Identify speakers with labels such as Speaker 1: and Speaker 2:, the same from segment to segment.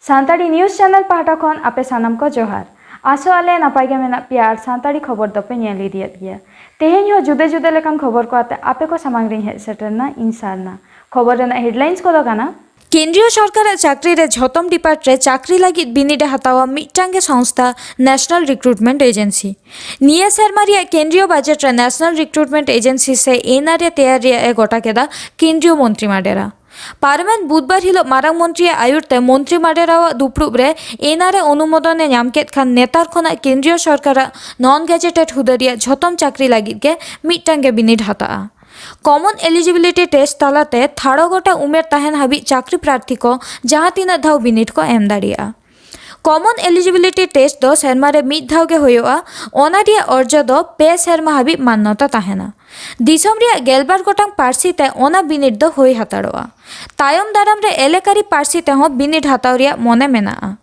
Speaker 1: सानताड़ी news channel पाहटा खन आपे सानाम को जोहार आसो आले नपाय गे मेना पिया आर सानताड़ी खबर दपे नेल इदियत गया तेहेन हो जुदे जुदे लेकान खबर को आते आपे को सामांग रिं हेज सेटरना इंसारना खबर रेना हेडलाइंस को दो गाना केंद्रीय सरकार चाकरी रे झतम डिपार्ट रे चाकरी लगी बिनिडे हतावा मिटांगे संस्था नेशनल रिक्रूटमेंट एजेंसी निया सरमारिया केंद्रीय बजट रे नेशनल रिक्रूटमेंट एजेंसी से एनआरए तैयार रे गोटा केदा केंद्रीय मंत्री माडेरा पार्लामेंट बुधवार हिलो मारांग मंत्री आयुरते मंत्री माडेरावा दुपुब रे एनआरए अनुमोदने नामकेत खान नेतार खना केंद्रीय सरकार नन गैजेटेड हुदारिया झतम चाकरी लगी के मिटांगे बिनिड हता कॉमन एलिजिबिलिटी टेस्ट तालाते थाड़ो गोटा उमेर तहन हाबी चाकरी प्रार्थी को जहाँ तीन धाव बिनिड को एम दाड़िया कॉमन एलिजिबिलिटी टेस्ट दो सेरमा रे मिद धाव गे होयोआ ओना रिया अर्ज दो पे सेरमा हाबी मान्यता तहना दिसम रिया गेलबार गोटांग पार्सी ते ओना बिनिड दो होई हताड़ोआ तायम दाराम रे एलेकारी पार्सी ते हो बिनिड हताव रिया मने मेनाआ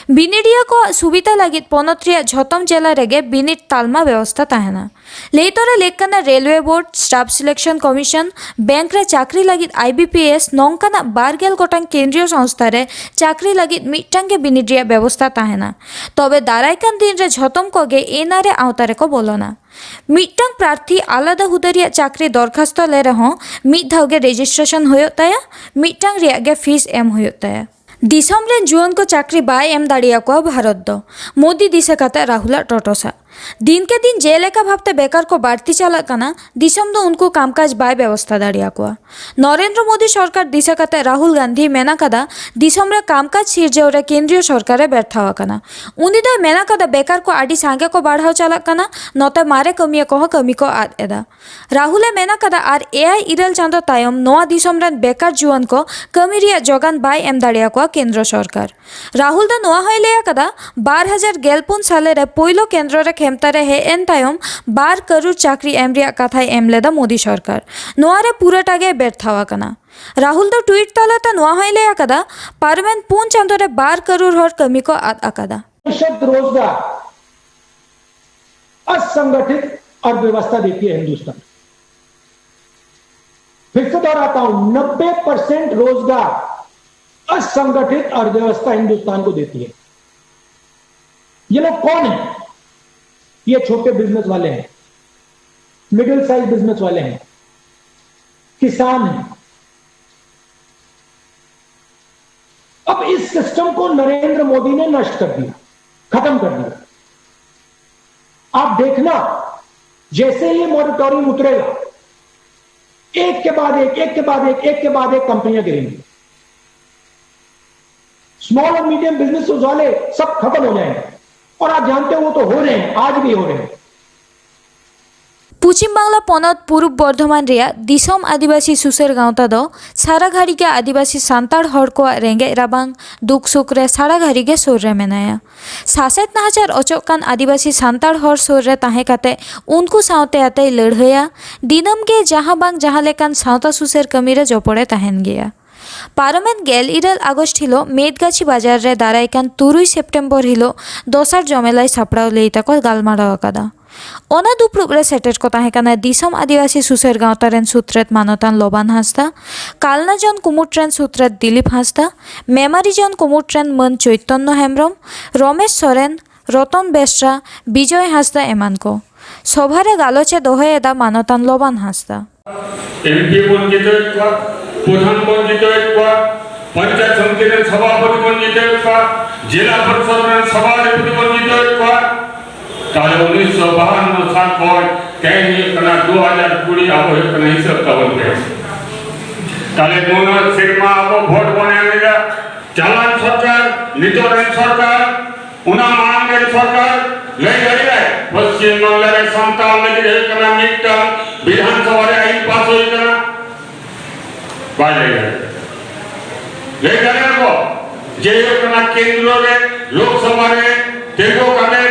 Speaker 1: बिनिडिया को सुविधा लगी पनत रिया झतम जिला रेगे बिनिड तालमा व्यवस्था तहना लेतोरे लेकना railway board staff selection commission bank रे चाकरी लगी आईबीपीएस नौकाना बारगेल गोटांग केंद्रीय संस्था रे चाकरी लगी मिटांगे बिनिड रिया व्यवस्था तहना तबे दारायकान दिन रे झतम को गे एनआरए आवतारे को बोलोना मिटांग प्रार्थी आलादा हुदारिया चाकरी दरखास्त ले रहो मिद धाव गे रेजिस्ट्रेशन होयो ताया मिटांग रिया गे फीस एम होयो ताया दिसम रेन जुआन को चाकरी बाय एम दाड़िया को भारत दो मोदी दिशा काते राहुल टोटोसा दिन के दिन जेलेका भावते बेकार को बाढ़ती चला कना दिसम दो उनको कामकाज बाय व्यवस्था दाड़िया को नरेंद्र मोदी सरकार दिशा काते राहुल गांधी मेना कदा दिसम रे कामकाज सिरजेव रे केंद्रीय सरकार बेठावा कना उनी दो मेना कदा बेकार को आडी सांगे को बाढ़ाव चला कना नते मारे कमिया को कमी को आद एदा राहुल मेना कदा आर एआई इरल चांदो तायम नोआ दिसम रेन बेकार जुआन को कमी रिया जोगान बाय एम दाड़िया को केंद्र सरकार राहुल दा नोआ होय लेया कदा 2011 साले रे पोइलो केंद्र रे खेमतारे हे एन तायम 12 करोड़ चाकरी एम रिया कथाय एम लेदा मोदी सरकार नोआ रे पूराटागे बेर्थावा कना राहुल दा ट्वीट तालाता नोआ होय लेया कदा पार्लामेंट पून चांदो रे 12 करोड़ हर कमी को आद अकदा
Speaker 2: रोजगार असंगठित अर्थव्यवस्था देती है हिंदुस्तान। फिर से दोहराता हूं 90% रोजगार असंगठित अर्थव्यवस्था हिंदुस्तान को देती है। ये लोग कौन है? ये छोटे बिजनेस वाले हैं, मिडिल साइज बिजनेस वाले हैं, किसान हैं। अब इस सिस्टम को नरेंद्र मोदी ने नष्ट कर दिया, खत्म कर दिया। आप देखना जैसे ये मॉनिटरिंग उतरेगा एक के बाद एक कंपनियां गिरेंगी। स्मॉल और मीडियम बिजनेस वाले सब खत्म हो जाएंगे और आप जानते हो वो तो हो रहे हैं, आज भी हो रहे हैं।
Speaker 1: पश्चिम बांगला पनत पूर्व बर्धमान रिया दिसम आदिवासी सुसेर गांवता दो सारा घाड़ी के आदिवासी सांताड़ हड़ को रेंगे राबांग दुख सुख रे सारा घाड़ी के सोर रे मेनाया सासेत नाचार अचोकान आदिवासी सांताड़ हड़ सोर रे ताहे काते उनको सावते आते लड़हया दिनम के जहां बांग जहां लेकान सावता सुसेर कमी रे जपड़े तहन गया पार्लामेंट गेल इरल आगस्ट हिलो मेदगाछी बाजार रे दारायकान 3 सेप्टेम्बर हिलो दोसार जमेलाई सापड़ाव लेता को गालमाराव अकादा ओना दुपुब रे सेटेट को ताहेकाना दिसम आदिवासी सुसेर गांवता रेन सूत्रेत मानतान लोबान हांसदा कालना जन कुमुट रेन सूत्रेत दिलीप हांसदा मेमारी जन कुमुट रेन मन चैतन्य हेम्ब्रम रमेश सोरेन रतन बेसरा विजय हांसदा एमान को सभारे गालोचे दोहेदा मानतान लोबान हांसदा
Speaker 3: एमपी বঞ্চিত হওয়া প্রধান বঞ্চিত হওয়া পঞ্চায়েত সমিতির সভাপতি বঞ্চিত হওয়া জেলা পরিষদের সভাপতি বঞ্চিত হওয়া তাহলে 1952 সাল পর কেন কনা 2020 আবো কনা হিসাব তখন তাহলে কোন সিরমা আবো ভোট বনানেগা চালান সরকার নিতরেন সরকার উনা মানগের সরকার ले गए पश्चिम बांग्ला रे संतान लगी कना मिटा विधानसभा रे आईन पास होई कना बाय ले गए को जे कना केंद्र रे लोकसभा रे तेगो कने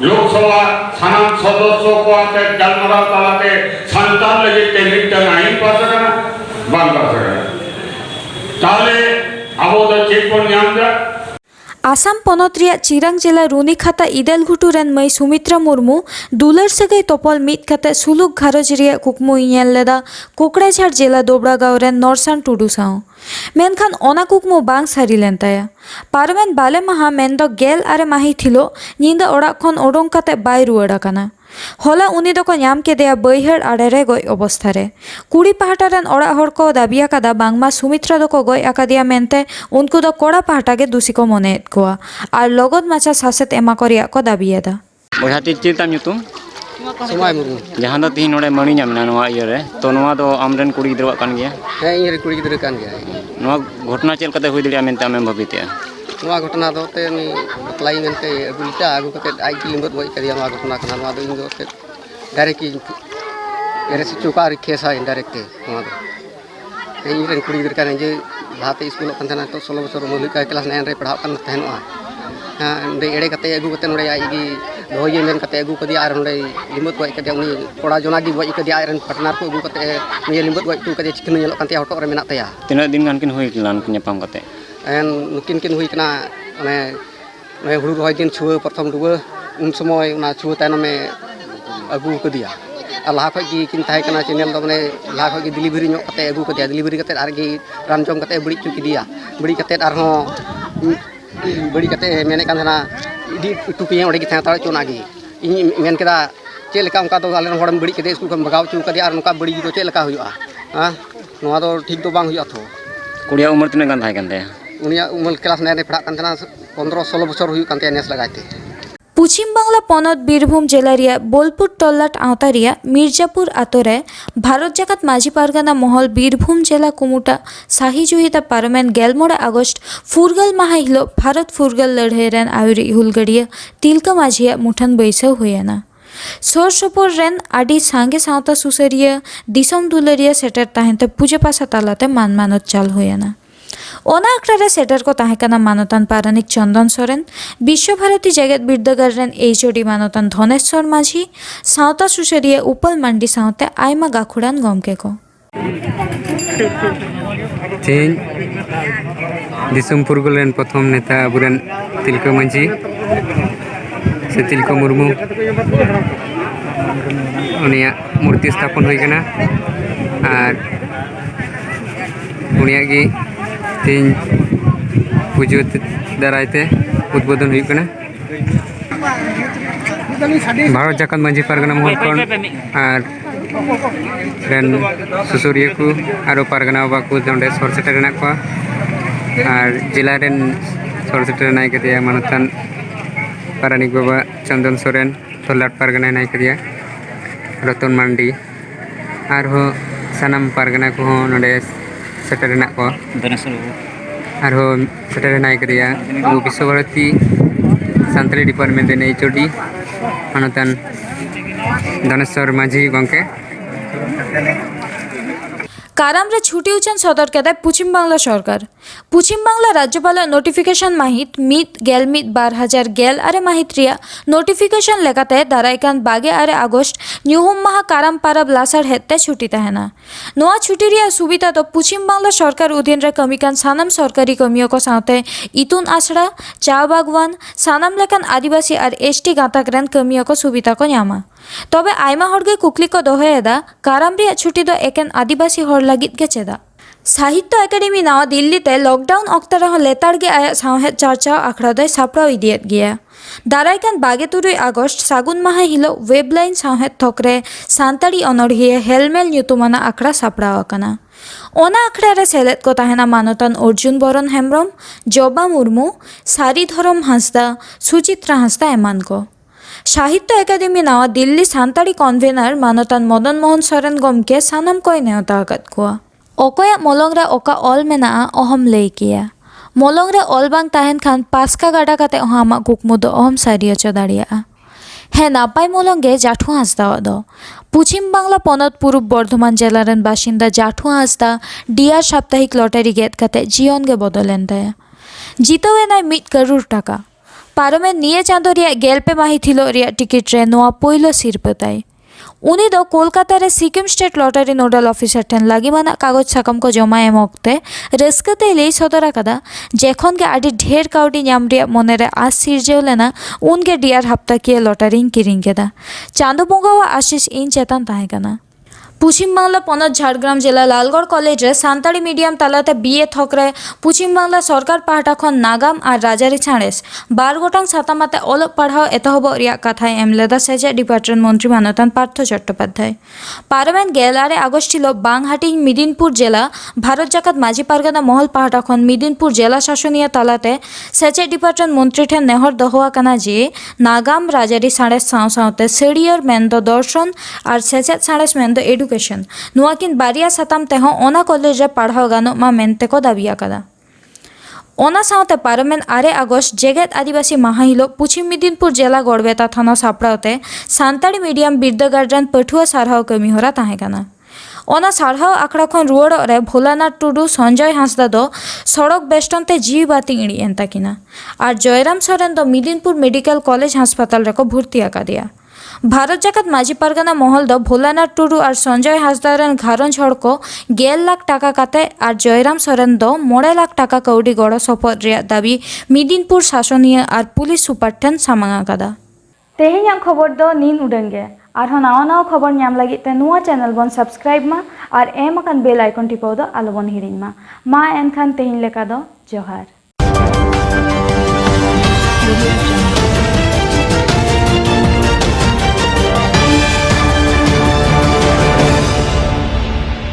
Speaker 3: लोकसभा सानाम सदस्य को आते गलमरा तालाते संतान लगी ते मिटा आईन पास कना बांग्ला से ताले आबो द चेक पर न्यामदा
Speaker 1: आसाम पनत रिया चिरांग जिला रुनीखाता इदेलघुटू रेन मई सुमित्रा मुर्मू दुलर सगई तोपल मित खाते सुलुक घारज रिया कुकमु इनेल लेदा कोकड़ाझाड़ जिला दोबड़ागांव रेन नरसान टुडू साव मेनखान ओना कुकमु बांग सारी लेन ताया। पारमेन बाले माहा मेनदो गेल आरे माही थिलो नींदा ओड़ाग खन ओडोंग काते बाय रुवाड़ आकाना। होला उनी दको ᱧᱟᱢ केदेया बैहर आड़े रे गoj अवस्था रे। कुड़ी पाहटा रेन ओड़ाग हर को दाबी आकादा बांगमा सुमित्रा दको गoj आकादिया मेनते उनको दो कोड़ा पाहटा गे दूषी को मनेत कोआ आर लगत माछा सासेत एमा को रिया को दाबियेदा।
Speaker 4: बोझा चेता ᱧᱩᱛᱩᱢ
Speaker 5: समय मुर्मू
Speaker 4: जहाँ दो तीन नोड़े मणि ᱧᱟᱢ ᱱᱚᱣᱟ ᱤᱭᱟᱹ ᱨᱮ ᱛᱚ ᱱᱚᱣᱟ ᱫᱚ ᱟᱢᱨᱮᱱ ᱠᱩᱲᱤ ᱜᱤᱫᱽᱨᱟᱹᱣᱟᱜ ᱠᱟᱱ ᱜᱮᱭᱟ
Speaker 5: ᱤᱧ ᱨᱮ ᱠᱩᱲᱤ ᱜᱤᱫᱽᱨᱟᱹ ᱠᱟᱱ ᱜᱮᱭᱟ
Speaker 4: ᱱᱚᱣᱟ ᱜᱷᱚᱴᱚᱱᱟ ᱪᱮᱫ ᱞᱮᱠᱟᱛᱮ ᱦᱩᱭ ᱫᱟᱲᱮᱭᱟᱜᱼᱟ ᱢᱮᱱᱛᱮ ᱟᱢᱮᱢ ᱵᱷᱟᱵᱤᱛᱮᱜᱼᱟ
Speaker 5: ᱱᱚᱣᱟ ᱜᱷᱚᱴᱚᱱᱟ ᱫᱚ ᱛᱮ ᱩᱱᱤ ᱵᱟᱯᱞᱟᱭ ᱢᱮᱱᱛᱮ ᱟᱹᱜᱩ ᱞᱮᱫᱟ ᱟᱹᱜᱩ ᱠᱟᱛᱮ ᱟᱡ ᱜᱮ ᱞᱤᱸᱵᱟᱹᱫ ᱜᱚᱡ ᱠᱟᱫᱮᱭᱟ ᱱᱚᱣᱟ ᱜᱷᱚᱴᱚᱱᱟ ᱠᱟᱱᱟ ᱱᱚᱣᱟ ᱫᱚ ᱤᱧ ᱫᱚ ᱛᱮ ᱰᱟᱭᱨᱮक्ᱴ ᱤᱧ ᱮᱨᱮᱥ ᱦᱚᱪᱚ ᱠᱟᱜ ᱟᱨ ᱠᱮᱥᱟ ᱤᱱᱰᱟᱭᱨᱮक्ᱴ ᱛᱮ ᱱᱚᱣᱟ ᱫᱚ ᱤᱧ ᱨᱮᱱ ᱠᱩᱲᱤ ᱜᱤᱫᱽᱨᱟᱹ ᱠᱟᱱᱟᱹᱧ ᱡᱮ ᱞᱟᱦᱟᱛᱮ ᱥᱠᱩᱞᱚᱜ ᱠᱟᱱ ᱛᱟᱦᱮᱱᱟ ᱛᱚ 16 ᱵᱚᱪᱷᱚᱨ ᱩᱢᱮᱨ ᱞᱮᱠᱟ ᱠᱞᱟᱥ 9 ᱨᱮ ᱯᱟᱲᱦᱟᱜ ᱠᱟᱱ ᱛᱟᱦᱮᱱᱚᱜᱼᱟ ᱚᱸᱰᱮ ᱮᱲᱮ ᱠᱟᱛᱮ ᱟᱹᱜᱩ ᱠᱟᱛᱮ ᱱᱚᱰᱮ ᱟᱡ ᱜᱮ ᱫᱚᱦᱚᱭᱮ ᱢᱮᱱ ᱠᱟᱛᱮ ᱟᱹᱜᱩ ᱠᱟᱫᱮᱭᱟ ᱟᱨ ᱱᱚᱰᱮ ᱞᱤᱸᱵᱟᱹᱫ ᱜᱚᱡ ᱠᱟᱫᱮᱭᱟ ᱩᱱᱤ ᱠᱚᱲᱟ ᱡᱚᱱᱟ ᱜᱮ ᱜᱚᱡ ᱠᱟᱫᱮᱭᱟ ᱟᱡ ᱨᱮᱱ ᱯᱟर्टᱱᱟर ᱠᱚ ᱟᱹᱜᱩ ᱠᱟᱛᱮ ᱩᱱᱤ ᱞᱤᱸᱵᱟᱹᱫ ᱜᱚᱡ ᱦᱚᱴᱚ ᱠᱟᱫᱮᱭᱟ ᱪᱤᱠᱟᱹ ᱧᱮᱞᱚᱜ ᱠᱟᱱ ᱛᱟᱭᱟ ᱦᱚᱴᱚᱜ ᱨᱮ ᱢᱮᱱᱟᱜ ᱛᱟᱭᱟ
Speaker 4: ᱛᱤᱱᱟᱹᱜ ᱫᱤᱱ ᱜᱟᱱ ᱠᱤᱱ ᱦᱩᱭ ᱞᱮᱱᱟ ᱩᱱᱠᱤᱱ ᱧᱟᱯᱟᱢ ᱠᱟᱛᱮ
Speaker 5: ᱱᱩᱠᱤᱱ ᱠᱤᱱ ᱦᱩᱭ ᱠᱟᱱᱟ ᱚᱱᱮ ᱦᱩᱲᱩ ᱨᱚᱦᱚᱭ ᱫᱤᱱ ᱪᱷᱩᱣᱟᱹ ᱯᱨᱚᱛᱷᱚᱢ ᱰᱩᱵᱟᱹ ᱩᱱ ᱥᱚᱢᱚᱭ ᱚᱱᱟ ᱪᱷᱩᱣᱟᱹ ᱛᱟᱭᱱᱚᱢᱮ ᱟᱹᱜᱩ ᱠᱟᱫᱮᱭᱟ ᱟᱨ ᱞᱟᱦᱟ ᱠᱷᱚᱡ ᱜᱮ ᱠᱤᱱ ᱛᱟᱦᱮᱸ ᱠᱟᱱᱟ ᱪᱮᱱᱮᱞ ᱫᱚ ᱢᱟᱱᱮ ᱞᱟᱦᱟ ᱠᱷᱚᱡ ᱜᱮ ᱰᱮᱞᱤᱵᱷᱟᱨᱤ ᱧᱚᱜ ᱠᱟᱛᱮ ᱟᱹᱜᱩ ᱠᱟᱫᱮᱭᱟ ᱰᱮᱞᱤᱵᱷᱟᱨᱤ ᱠᱟᱛᱮ ᱟᱨᱜᱮ ᱨᱟᱱ ᱡᱚᱢ ᱠᱟᱛᱮ ᱵᱟᱹᱲᱤᱡ ᱦᱚᱪᱚ ᱠᱮᱫᱮᱭᱟ ᱵᱟᱹᱲᱤᱡ ᱠᱟᱛᱮ ᱟᱨᱦᱚᱸ ᱵᱟᱹᱲᱤᱡ ᱠᱟᱛᱮ ᱢᱮᱱᱮᱫ ᱠᱟᱱ ᱛᱟᱦᱮᱱᱟ ᱤᱫᱤ ᱦᱚᱴᱚ ᱠᱮᱭᱟ ᱚᱸᱰᱮ ᱜᱮ ᱛᱟᱦᱮᱸ ᱦᱟᱛᱟᱲ ᱦᱚᱪᱚ ᱚᱱᱟᱜᱮ ᱤᱧ ᱢᱮᱱ ᱠᱮᱫᱟ ᱪᱮᱫ ᱞᱮᱠᱟ ᱚᱱᱠᱟ ᱫᱚ ᱟᱞᱮᱨᱮᱱ ᱦᱚᱲᱮᱢ ᱵᱟᱹᱲᱤᱡ ᱠᱮᱫᱮᱭᱟ ᱥᱠᱩᱞ ᱠᱷᱚᱱ ᱵᱟᱜᱟᱣ ᱦᱚᱪᱚ ᱠᱟᱫᱮᱭᱟ ᱟᱨ ᱱᱚᱝᱠᱟ ᱵᱟᱹᱲᱤᱡ ᱫᱚ ᱪᱮᱫ ᱞᱮᱠᱟ ᱦᱩᱭᱩᱜᱼᱟ ᱱᱚᱣᱟ ᱫᱚ ᱴᱷᱤᱠ ᱫᱚ ᱵᱟᱝ ᱦᱩᱭᱩᱜᱼᱟ ᱛᱚ
Speaker 4: ᱠᱩᱲᱤᱭᱟᱜ ᱩᱢᱮᱨ ᱛᱤᱱᱟᱹᱜ ᱜᱟᱱ ᱛᱟᱦᱮᱸ ᱠᱟᱱ ᱛᱟᱭᱟ
Speaker 5: ᱩᱱᱤᱭᱟᱜ ᱩᱢᱮᱨ ᱠᱞᱟस 9 ᱨᱮ ᱯᱟᱲᱦᱟᱜ ᱠᱟᱱ ᱛᱟᱦᱮᱱᱟ 15-16 ᱵᱚᱪᱷᱚᱨ ᱦᱩᱭᱩᱜ ᱠᱟᱱ ᱛᱟᱭᱟ ᱱᱮᱥ ᱞᱟᱜᱟᱭᱛᱮ।
Speaker 1: पश्चिम बांगला पनत बीरभूम जिला रिया बोलपुर टल्लाट आवता रिया मिर्जापुर आतोरे भारत जाकात माझी पारगाना महल बीरभूम जिला कुमुटा शाही जुहिता पारमेन 11 आगस्ट फुरगल माहा हिलो भारत फुरगल लड़ाई रेन आयुरी हुलगड़िया तिलका माझिया मुठन बैसव हुएना। सोर सोपोर रेन आडी सांगे सावता सुसरिया दिसम दुलरिया सेटर ताहेंते पूजा पासा तालाते मान मानत चाल हुएना। ओना आखड़ा सेटर को ताहेकाना मानतान पारानिक चंदन सोरेन विश्वभारती जगत बिरदागार रेन एचओडी मानतान धनेश्वर माझी सावता सुसरिया उपल मांडी सावते आयमा गाखुड़ान गमके को
Speaker 6: तेज दिसम फुरगल रेन प्रथम नेता अबुरेन तिलका माझी से तिलका मुर्मू उनिया मूर्ति स्थापन हुई कना और उनिया की तीन पुजो दारायते उद्बोधन हुई कना भारत जाकात माझी पारगना महल खन और रेन सुसुरिया को आरो पारगना बाबा को नोंडे सर सेटर हेना को और जिला रेन सर सेटर नाय कदिया मानतान पारानिक बाबा चंदन सोरेन टल्लाट पारगना नाय कदिया रतन मांडी और हो सानाम पारगना को नोंडे सेटर हेना को और हो सेटर नाय कदिया विश्वभारती सानताली डिपार्टमेंट रेन एचओडी मानतान धनेश्वर माझी गंके
Speaker 1: काराम रे छुटी उचन सदर केदाय पश्चिम बांगला सरकार पश्चिम बांगला राज्यपाल नोटिफिकेशन माहित मित गेल मित 2000 आरे माहित रिया नोटिफिकेशन लेकाते दारायकान 22 आगस्ट न्यूहुम माहा काराम पारब लासार हेते छुटी तहना नोआ छुटी रिया सुविधा तो पश्चिम बांगला सरकार अधीन रे कमिकान सानाम सरकारी कमियों को साथे इतुन आसड़ा चा बागवान सानाम लेकान आदिवासी और एसटी गाताक रेन कमियों को सुविधा को ᱧᱟᱢᱟ तबे आयमा हड़गे कुकली को दोहेदा काराम रिया छुटी दो एकेन आदिवासी हड़ लागित के चेदा साहित्य एकेडमी नवा दिल्ली ते लॉकडाउन ऑक्ता रह लेताड़ के आया सावहेद चर्चा आखड़ा दय सापड़ाव इदियत गया दारायकान 22 आगस्ट सागुन माहा हिलो वेबलाइन सावहेद थोकरे सानताड़ी अनड़िया हेलमेल ᱧᱩᱛᱩᱢᱟᱱᱟ आखड़ा सापड़ाव आकना ओना आखड़ा रे सेलेद को ताहेना मानतान अर्जुन बरन हेम्ब्रम जबा मुर्मू सारी धरम हांसदा सुचित्रा हांसदा एमान को साहित्य एकाडेमी नवा दिल्ली सानताड़ी कन्वेनर मानतान मदन मोहन सोरेन गमके सानाम कोय नेवता आकाद कोआ ओकोया मोलंग रे ओका ऑल मेना अहम लई किया मोलंग रे ऑल बांग ताहेन खान पासका गाडा काते आमा कुकमु दो अहम सारी अचो दाड़िया हे नापाय मोलंगे जाठू हांसदा दो पश्चिम बांगला पनत पूर्व बर्धमान जिला रेन बासिंदा जाठू हांसदा डीआर साप्ताहिक लटारी गेट काते जीवन गे बदलेन ताया जितवे नाय 1 करोड़ टाका पारमेन निये चांदो रिया गेलपे माही थिलो रिया टिकिट रे नोआ पोइलो सिरपताय उनी दो कोलकाता रे सिक्किम स्टेट लटारी नोडल ऑफिसर ठेन लागिमाना कागज साकाम को जमा एम ओक्ते रस्कते लई सदर आकादा जेखन गे आडी ढेर काउडी ᱧᱟᱢ रिया मने रे आस सिरजेव लेना उनगे डीआर हप्ता किए लटारी किरिंग केदा चांदो बोंगावा आशीष इन चेतन ताहे कना पश्चिम बांगला पनत झाड़ग्राम जिला लालगढ़ कॉलेज रे सानताड़ी मीडियम तालाते बीए थकरे पश्चिम बांगला सरकार पाहटा खन नागाम और राजारी साणेस 12 गोटांग सातामाते ओलग पढ़ाव एतहब रिया कथाय एम लेदा सेचेद डिपार्टमेंट मंत्री मानतान पार्थ चट्टोपाध्याय पार्लामेंट 11 आगस्ट हिलो बांगहाटी मिदिनपुर जिला भारत जाकात माझी पारगाना महल पाहटा खन मिदिनपुर जिला शासनीय तालाते सेचेद डिपार्टमेंट मंत्री ठेन नेहर दोहोआ कना जे नागाम राजारी साणेस साव सावते सेडियर मेनदो दर्शन और सेचेद साणेस मेनदो एडुकेशन नुआकिन बारिया साताम तेहो ओना कॉलेज रे पढ़ाव गानो मा मेनते को दाबी आकादा ओना सावते पार्लामेंट 8 आगस्ट जेगेद आदिवासी माहा हिलो पश्चिम मिदिनपुर जिला गड़बेता थाना सापड़ावते सानताड़ी मीडियम बिरदागार रन पठुआ सारहाव कमी होरा ताहे काना ओना सारहाव आखड़ा खन रुआड़ो रे भोलानाथ टुडू संजय हांसदा दो सड़क बेस्टनते जीव बाती इड़ी एंताकिना और जयराम सोरेन दो मिदिनपुर मेडिकल कॉलेज हासपाताल रेको भर्ती आकादिया भारत जाकात माझी पारगाना महल दो भोलानाथ टुडू और संजय हांसदा रन घारंज हड़ को 1.5 लाख टाका काते और जयराम सोरेन दो 9 लाख टाका कौड़ी गड़ो सपद रिया दाबी मिदिनपुर शासनीय और पुलिस सुपार ठेन सामांग आकादा तेहेኛग खबर दो नीन उडंगे आरो नावा नावा खबर नाम लगी ते नुआ चैनल बन सब्सक्राइब मा और एम अकन बेल आइकन टिपाव दो आलो बन हिरिन मा एनखान तेहिन लेका दो जोहार।